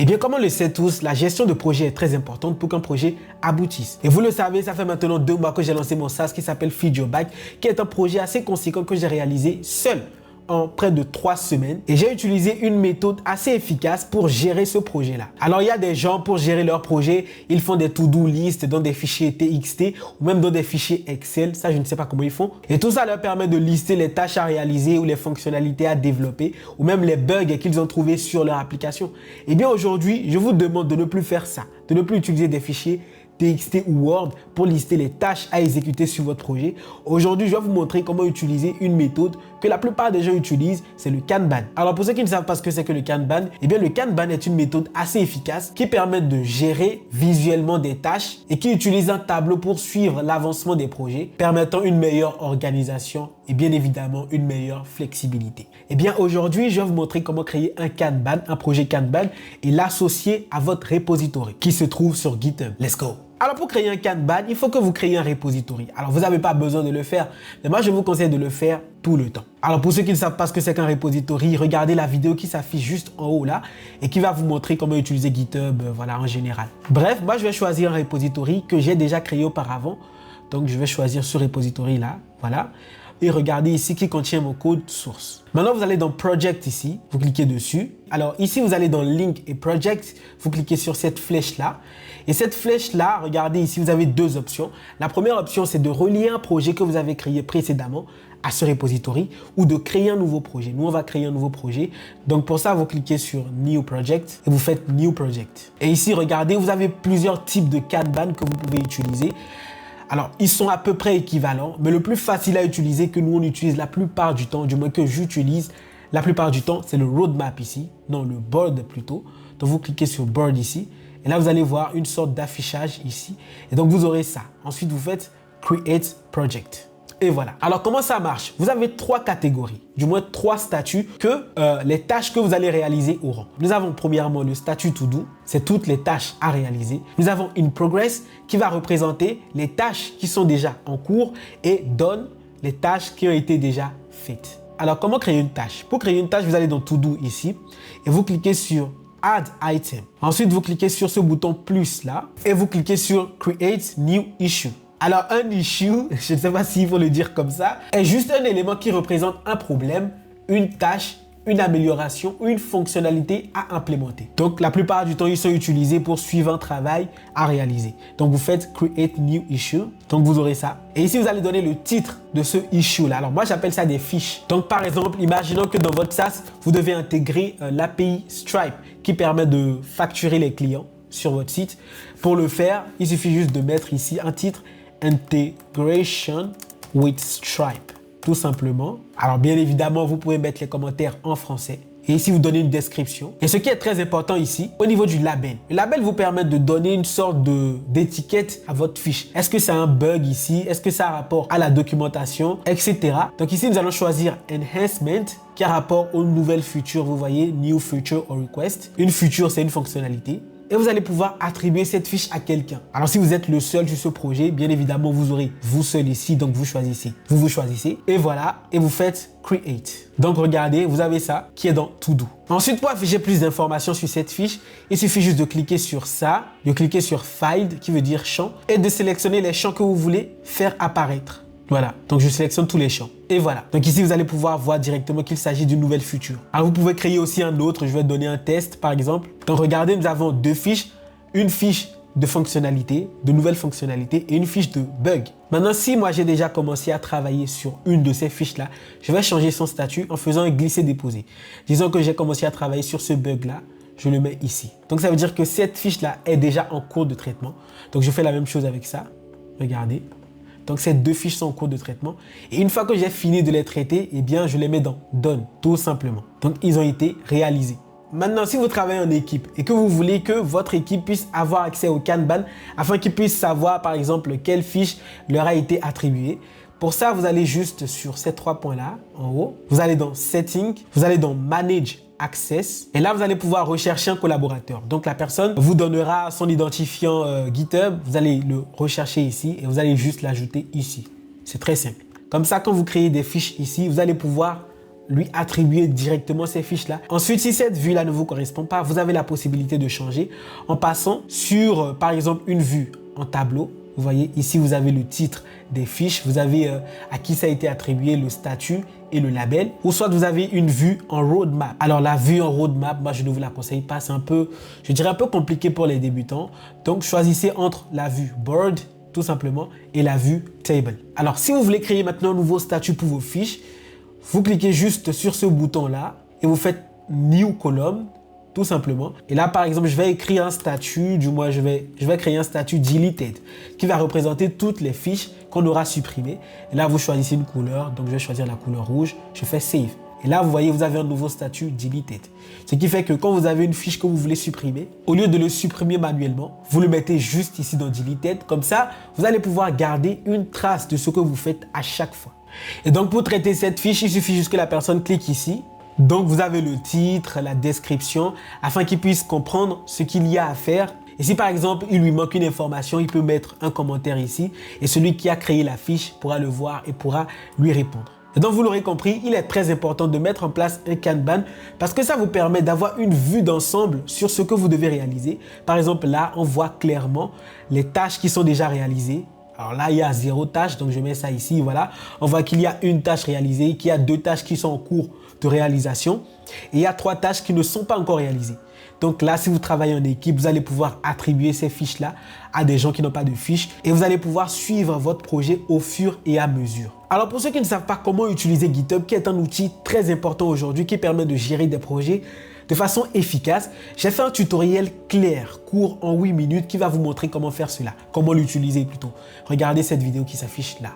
Eh bien, comme on le sait tous, la gestion de projet est très importante pour qu'un projet aboutisse. Et vous le savez, ça fait maintenant 2 mois que j'ai lancé mon SaaS qui s'appelle Feed Your Bag, qui est un projet assez conséquent que j'ai réalisé seul en près de 3 semaines et j'ai utilisé une méthode assez efficace pour gérer ce projet-là. Alors, il y a des gens, pour gérer leur projet, ils font des to-do list dans des fichiers TXT ou même dans des fichiers Excel. Ça, je ne sais pas comment ils font. Et tout ça leur permet de lister les tâches à réaliser ou les fonctionnalités à développer ou même les bugs qu'ils ont trouvés sur leur application. Eh bien, aujourd'hui, je vous demande de ne plus faire ça, de ne plus utiliser des fichiers TXT ou Word pour lister les tâches à exécuter sur votre projet. Aujourd'hui, je vais vous montrer comment utiliser une méthode que la plupart des gens utilisent, c'est le Kanban. Alors pour ceux qui ne savent pas ce que c'est que le Kanban, eh bien le Kanban est une méthode assez efficace qui permet de gérer visuellement des tâches et qui utilise un tableau pour suivre l'avancement des projets, permettant une meilleure organisation et bien évidemment une meilleure flexibilité. Eh bien aujourd'hui, je vais vous montrer comment créer un Kanban, un projet Kanban et l'associer à votre repository qui se trouve sur GitHub. Let's go! Alors pour créer un Kanban, il faut que vous créiez un repository. Alors vous n'avez pas besoin de le faire, mais moi je vous conseille de le faire tout le temps. Alors pour ceux qui ne savent pas ce que c'est qu'un repository, regardez la vidéo qui s'affiche juste en haut là et qui va vous montrer comment utiliser GitHub voilà, en général. Bref, moi je vais choisir un repository que j'ai déjà créé auparavant. Donc je vais choisir ce repository là, voilà. Et regardez ici qui contient mon code source. Maintenant, vous allez dans Project ici, vous cliquez dessus. Alors ici, vous allez dans Link et Project, vous cliquez sur cette flèche-là. Et cette flèche-là, regardez ici, vous avez 2 options. La première option, c'est de relier un projet que vous avez créé précédemment à ce repository ou de créer un nouveau projet. Nous, on va créer un nouveau projet. Donc pour ça, vous cliquez sur New Project et vous faites New Project. Et ici, regardez, vous avez plusieurs types de Kanban que vous pouvez utiliser. Alors, ils sont à peu près équivalents, mais le plus facile à utiliser que nous, on utilise la plupart du temps, du moins que j'utilise la plupart du temps, c'est le roadmap ici, non, le board plutôt. Donc, vous cliquez sur board ici, et là, vous allez voir une sorte d'affichage ici. Et donc, vous aurez ça. Ensuite, vous faites Create Project. Et voilà. Alors, comment ça marche? Vous avez 3 catégories, du moins 3 statuts que les tâches que vous allez réaliser auront. Nous avons premièrement le statut To Do, c'est toutes les tâches à réaliser. Nous avons In Progress qui va représenter les tâches qui sont déjà en cours et Done, les tâches qui ont été déjà faites. Alors, comment créer une tâche? Pour créer une tâche, vous allez dans To Do ici et vous cliquez sur Add Item. Ensuite, vous cliquez sur ce bouton plus là et vous cliquez sur Create New Issue. Alors, un issue, je ne sais pas s'il faut le dire comme ça, est juste un élément qui représente un problème, une tâche, une amélioration ou une fonctionnalité à implémenter. Donc, la plupart du temps, ils sont utilisés pour suivre un travail à réaliser. Donc, vous faites Create New Issue. Donc, vous aurez ça. Et ici, vous allez donner le titre de ce issue-là. Alors, moi, j'appelle ça des fiches. Donc, par exemple, imaginons que dans votre SaaS, vous devez intégrer l'API Stripe qui permet de facturer les clients sur votre site. Pour le faire, il suffit juste de mettre ici un titre Integration with Stripe, tout simplement. Alors bien évidemment, vous pouvez mettre les commentaires en français. Et ici, vous donnez une description. Et ce qui est très important ici, au niveau du label. Le label vous permet de donner une sorte d'étiquette à votre fiche. Est-ce que c'est un bug ici? Est-ce que ça a rapport à la documentation, etc. Donc ici, nous allons choisir Enhancement, qui a rapport aux nouvelles features. Vous voyez, New Feature or Request. Une feature, c'est une fonctionnalité. Et vous allez pouvoir attribuer cette fiche à quelqu'un. Alors, si vous êtes le seul sur ce projet, bien évidemment, vous aurez vous seul ici. Donc, vous choisissez. Vous choisissez. Et voilà. Et vous faites Create. Donc, regardez, vous avez ça qui est dans To Do. Ensuite, pour afficher plus d'informations sur cette fiche, il suffit juste de cliquer sur ça, de cliquer sur Find, qui veut dire champ, et de sélectionner les champs que vous voulez faire apparaître. Voilà, donc je sélectionne tous les champs. Et voilà, donc ici vous allez pouvoir voir directement qu'il s'agit d'une nouvelle feature. Alors vous pouvez créer aussi un autre, je vais donner un test par exemple. Donc regardez, nous avons 2 fiches, une fiche de fonctionnalité, de nouvelles fonctionnalités et une fiche de bug. Maintenant, si moi j'ai déjà commencé à travailler sur une de ces fiches-là, je vais changer son statut en faisant un glisser-déposer. Disons que j'ai commencé à travailler sur ce bug-là, je le mets ici. Donc ça veut dire que cette fiche-là est déjà en cours de traitement. Donc je fais la même chose avec ça, regardez. Donc, ces 2 fiches sont en cours de traitement. Et une fois que j'ai fini de les traiter, eh bien, je les mets dans Done, tout simplement. Donc, ils ont été réalisés. Maintenant, si vous travaillez en équipe et que vous voulez que votre équipe puisse avoir accès au Kanban afin qu'ils puissent savoir, par exemple, quelle fiche leur a été attribuée, pour ça, vous allez juste sur ces 3 points-là, en haut. Vous allez dans Settings, vous allez dans Manage Access. Et là, vous allez pouvoir rechercher un collaborateur. Donc, la personne vous donnera son identifiant GitHub. Vous allez le rechercher ici et vous allez juste l'ajouter ici. C'est très simple. Comme ça, quand vous créez des fiches ici, vous allez pouvoir lui attribuer directement ces fiches-là. Ensuite, si cette vue-là ne vous correspond pas, vous avez la possibilité de changer en passant sur, par exemple, une vue en tableau. Vous voyez, ici, vous avez le titre des fiches, vous avez à qui ça a été attribué, le statut et le label. Ou soit vous avez une vue en roadmap. Alors, la vue en roadmap, moi, je ne vous la conseille pas. C'est un peu, je dirais, un peu compliqué pour les débutants. Donc, choisissez entre la vue board, tout simplement, et la vue table. Alors, si vous voulez créer maintenant un nouveau statut pour vos fiches, vous cliquez juste sur ce bouton-là et vous faites New Column, tout simplement. Et là, par exemple, je vais écrire un statut, du moins, je vais créer un statut deleted qui va représenter toutes les fiches qu'on aura supprimées. Et là, vous choisissez une couleur. Donc, je vais choisir la couleur rouge. Je fais Save. Et là, vous voyez, vous avez un nouveau statut deleted. Ce qui fait que quand vous avez une fiche que vous voulez supprimer, au lieu de le supprimer manuellement, vous le mettez juste ici dans deleted. Comme ça, vous allez pouvoir garder une trace de ce que vous faites à chaque fois. Et donc, pour traiter cette fiche, il suffit juste que la personne clique ici. Donc, vous avez le titre, la description, afin qu'il puisse comprendre ce qu'il y a à faire. Et si par exemple, il lui manque une information, il peut mettre un commentaire ici et celui qui a créé la fiche pourra le voir et pourra lui répondre. Et donc, vous l'aurez compris, il est très important de mettre en place un Kanban parce que ça vous permet d'avoir une vue d'ensemble sur ce que vous devez réaliser. Par exemple, là, on voit clairement les tâches qui sont déjà réalisées. Alors là, il y a 0 tâche, donc je mets ça ici, voilà. On voit qu'il y a une tâche réalisée, qu'il y a 2 tâches qui sont en cours de réalisation et il y a 3 tâches qui ne sont pas encore réalisées. Donc là, si vous travaillez en équipe, vous allez pouvoir attribuer ces fiches-là à des gens qui n'ont pas de fiches et vous allez pouvoir suivre votre projet au fur et à mesure. Alors pour ceux qui ne savent pas comment utiliser GitHub, qui est un outil très important aujourd'hui qui permet de gérer des projets de façon efficace, j'ai fait un tutoriel clair, court en 8 minutes qui va vous montrer comment faire cela, comment l'utiliser plutôt. Regardez cette vidéo qui s'affiche là.